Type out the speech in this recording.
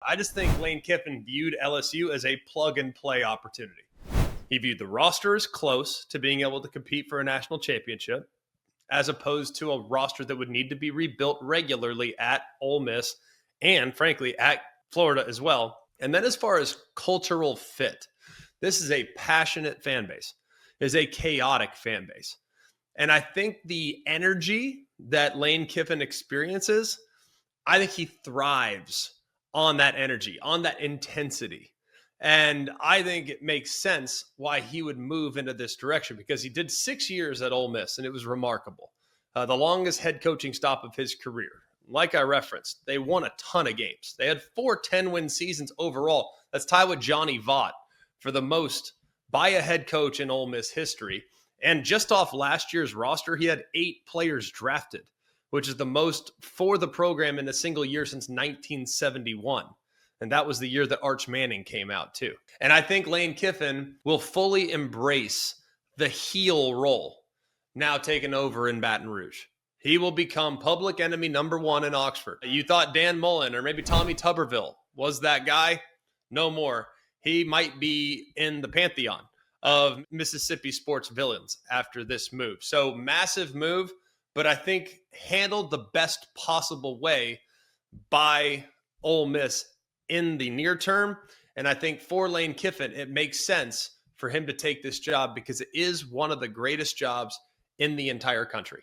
I just think Lane Kiffin viewed LSU as a plug-and-play opportunity. He viewed the roster as close to being able to compete for a national championship, as opposed to a roster that would need to be rebuilt regularly at Ole Miss and, frankly, at Florida as well. And then as far as cultural fit, this is a passionate fan base. It is a chaotic fan base. And I think the energy that Lane Kiffin experiences, I think he thrives on that energy, on that intensity. And I think it makes sense why he would move into this direction, because he did 6 years at Ole Miss, and it was remarkable. The longest head coaching stop of his career. Like I referenced, they won a ton of games. They had 4 10-win seasons overall. That's tied with Johnny Vaught for the most by a head coach in Ole Miss history. And just off last year's roster, he had 8 players drafted, which is the most for the program in a single year since 1971. And that was the year that Arch Manning came out too. And I think Lane Kiffin will fully embrace the heel role now taken over in Baton Rouge. He will become public enemy number 1 in Oxford. You thought Dan Mullen or maybe Tommy Tuberville was that guy? No more. He might be in the pantheon of Mississippi sports villains after this move. So massive move, but I think handled the best possible way by Ole Miss in the near term. And I think for Lane Kiffin, it makes sense for him to take this job because it is one of the greatest jobs in the entire country.